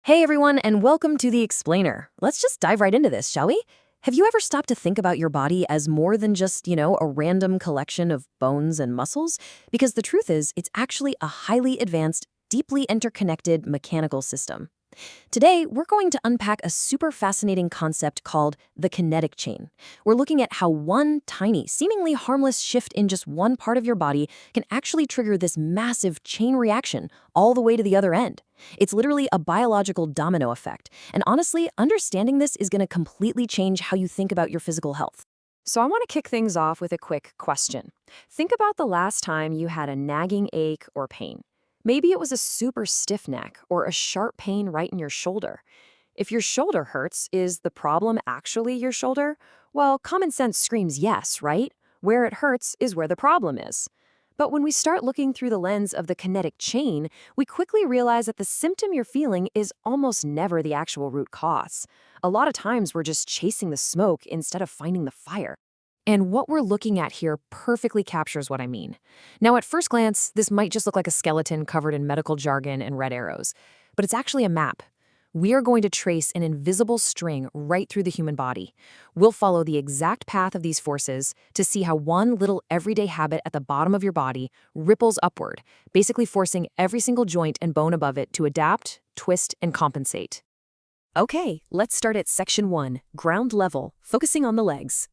Hey everyone, and welcome to The Explainer. Let's just dive right into this, shall we? Have you ever stopped to think about your body as more than just, a random collection of bones and muscles? Because the truth is, it's actually a highly advanced, deeply interconnected mechanical system. Today, we're going to unpack a super fascinating concept called the kinetic chain. We're looking at how one tiny, seemingly harmless shift in just one part of your body can actually trigger this massive chain reaction all the way to the other end. It's literally a biological domino effect. And honestly, understanding this is going to completely change how you think about your physical health. So I want to kick things off with a quick question. Think about the last time you had a nagging ache or pain. Maybe it was a super stiff neck or a sharp pain right in your shoulder. If your shoulder hurts, is the problem actually your shoulder? Well, common sense screams yes, right? Where it hurts is where the problem is. But when we start looking through the lens of the kinetic chain, we quickly realize that the symptom you're feeling is almost never the actual root cause. A lot of times we're just chasing the smoke instead of finding the fire. And what we're looking at here perfectly captures what I mean. Now, at first glance, this might just look like a skeleton covered in medical jargon and red arrows, but it's actually a map. We are going to trace an invisible string right through the human body. We'll follow the exact path of these forces to see how one little everyday habit at the bottom of your body ripples upward, basically forcing every single joint and bone above it to adapt, twist, and compensate. Okay, let's start at section 1, ground level, focusing on the legs.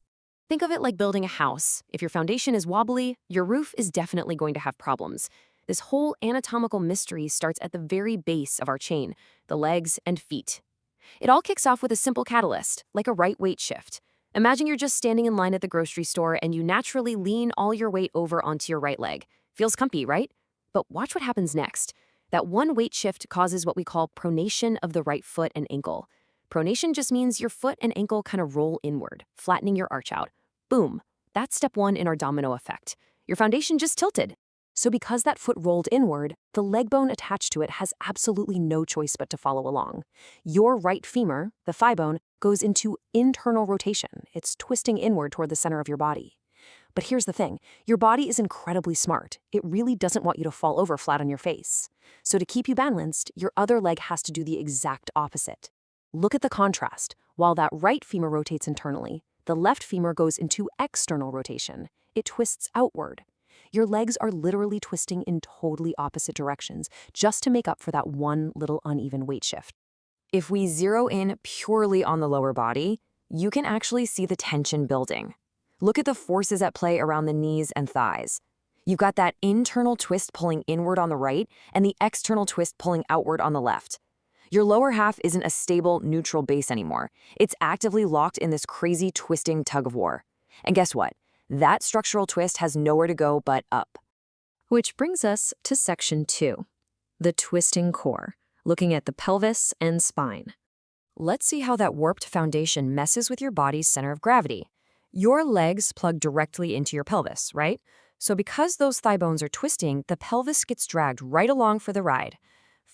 Think of it like building a house. If your foundation is wobbly, your roof is definitely going to have problems. This whole anatomical mystery starts at the very base of our chain, the legs and feet. It all kicks off with a simple catalyst, like a right weight shift. Imagine you're just standing in line at the grocery store and you naturally lean all your weight over onto your right leg. Feels comfy, right? But watch what happens next. That one weight shift causes what we call pronation of the right foot and ankle. Pronation just means your foot and ankle kind of roll inward, flattening your arch out. Boom. That's step 1 in our domino effect. Your foundation just tilted. So because that foot rolled inward, the leg bone attached to it has absolutely no choice but to follow along. Your right femur, the thigh bone, goes into internal rotation. It's twisting inward toward the center of your body. But here's the thing. Your body is incredibly smart. It really doesn't want you to fall over flat on your face. So to keep you balanced, your other leg has to do the exact opposite. Look at the contrast. While that right femur rotates internally, the left femur goes into external rotation. It twists outward. Your legs are literally twisting in totally opposite directions just to make up for that one little uneven weight shift. If we zero in purely on the lower body, you can actually see the tension building. Look at the forces at play around the knees and thighs. You've got that internal twist pulling inward on the right and the external twist pulling outward on the left. Your lower half isn't a stable, neutral base anymore. It's actively locked in this crazy, twisting tug of war. And guess what? That structural twist has nowhere to go but up. Which brings us to section 2, the twisting core, looking at the pelvis and spine. Let's see how that warped foundation messes with your body's center of gravity. Your legs plug directly into your pelvis, right? So because those thigh bones are twisting, the pelvis gets dragged right along for the ride.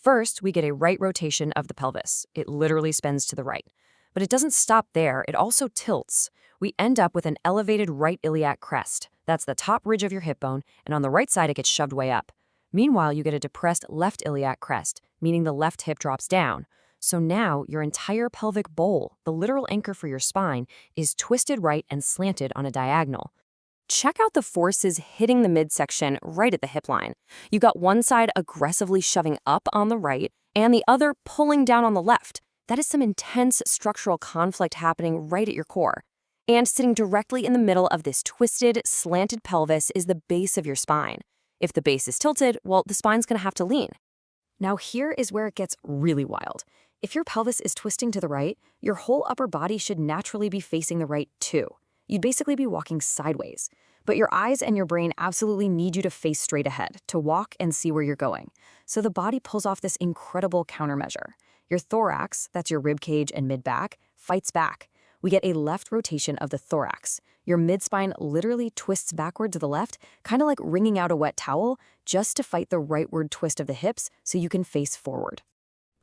First, we get a right rotation of the pelvis. It literally spins to the right. But it doesn't stop there, it also tilts. We end up with an elevated right iliac crest. That's the top ridge of your hip bone, and on the right side it gets shoved way up. Meanwhile, you get a depressed left iliac crest, meaning the left hip drops down. So now, your entire pelvic bowl, the literal anchor for your spine, is twisted right and slanted on a diagonal. Check out the forces hitting the midsection right at the hip line. You got one side aggressively shoving up on the right and the other pulling down on the left. That is some intense structural conflict happening right at your core. And sitting directly in the middle of this twisted, slanted pelvis is the base of your spine. If the base is tilted, well, the spine's going to have to lean. Now here is where it gets really wild. If your pelvis is twisting to the right, your whole upper body should naturally be facing the right too. You'd basically be walking sideways. But your eyes and your brain absolutely need you to face straight ahead, to walk and see where you're going. So the body pulls off this incredible countermeasure. Your thorax, that's your rib cage and mid-back, fights back. We get a left rotation of the thorax. Your mid-spine literally twists backward to the left, kind of like wringing out a wet towel, just to fight the rightward twist of the hips so you can face forward.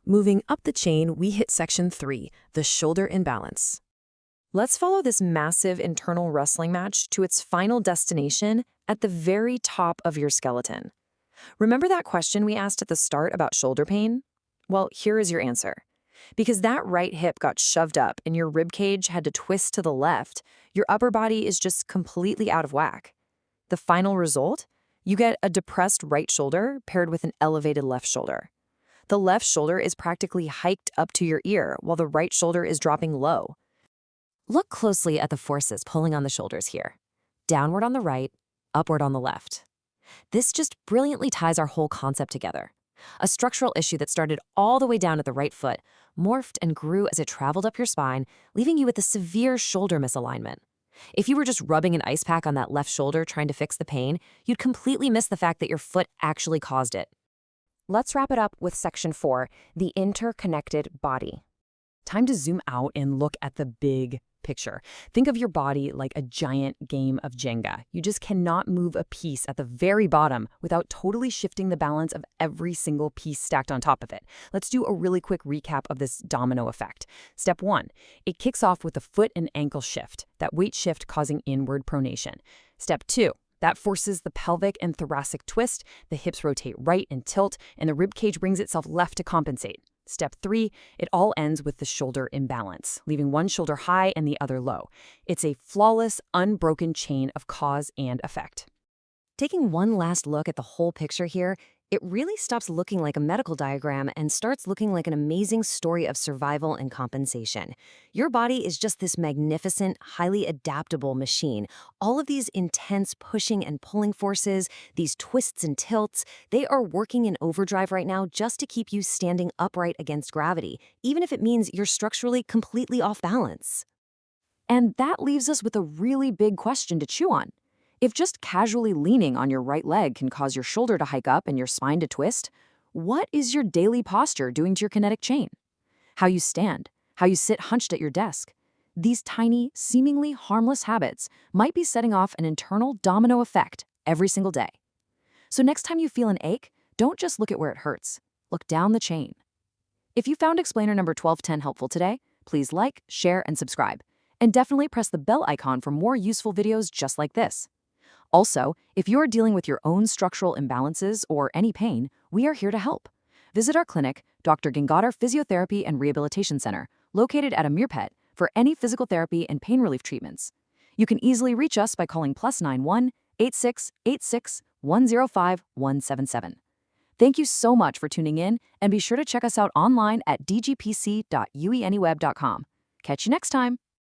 Moving up the chain, we hit section 3, the shoulder imbalance. Let's follow this massive internal wrestling match to its final destination at the very top of your skeleton. Remember that question we asked at the start about shoulder pain? Well, here is your answer. Because that right hip got shoved up and your rib cage had to twist to the left, your upper body is just completely out of whack. The final result? You get a depressed right shoulder paired with an elevated left shoulder. The left shoulder is practically hiked up to your ear while the right shoulder is dropping low. Look closely at the forces pulling on the shoulders here. Downward on the right, upward on the left. This just brilliantly ties our whole concept together. A structural issue that started all the way down at the right foot morphed and grew as it traveled up your spine, leaving you with a severe shoulder misalignment. If you were just rubbing an ice pack on that left shoulder trying to fix the pain, you'd completely miss the fact that your foot actually caused it. Let's wrap it up with section 4, the interconnected body. Time to zoom out and look at the big picture. Think of your body like a giant game of Jenga. You just cannot move a piece at the very bottom without totally shifting the balance of every single piece stacked on top of it. Let's do a really quick recap of this domino effect. Step 1, it kicks off with a foot and ankle shift, that weight shift causing inward pronation. Step 2, that forces the pelvic and thoracic twist, the hips rotate right and tilt, and the rib cage brings itself left to compensate. Step 3, it all ends with the shoulder imbalance, leaving one shoulder high and the other low. It's a flawless, unbroken chain of cause and effect. Taking one last look at the whole picture here, it really stops looking like a medical diagram and starts looking like an amazing story of survival and compensation. Your body is just this magnificent, highly adaptable machine. All of these intense pushing and pulling forces, these twists and tilts, they are working in overdrive right now just to keep you standing upright against gravity, even if it means you're structurally completely off balance. And that leaves us with a really big question to chew on. If just casually leaning on your right leg can cause your shoulder to hike up and your spine to twist, what is your daily posture doing to your kinetic chain? How you stand, how you sit hunched at your desk. These tiny, seemingly harmless habits might be setting off an internal domino effect every single day. So next time you feel an ache, don't just look at where it hurts. Look down the chain. If you found explainer number 1210 helpful today, please like, share, and subscribe. And definitely press the bell icon for more useful videos just like this. Also, if you're dealing with your own structural imbalances or any pain, we are here to help. Visit our clinic, Dr. Gangadhar Physiotherapy and Rehabilitation Center, located at Amirpet, for any physical therapy and pain relief treatments. You can easily reach us by calling +91 8686 105 177. Thank you so much for tuning in, and be sure to check us out online at dgpc.ueneweb.com. Catch you next time.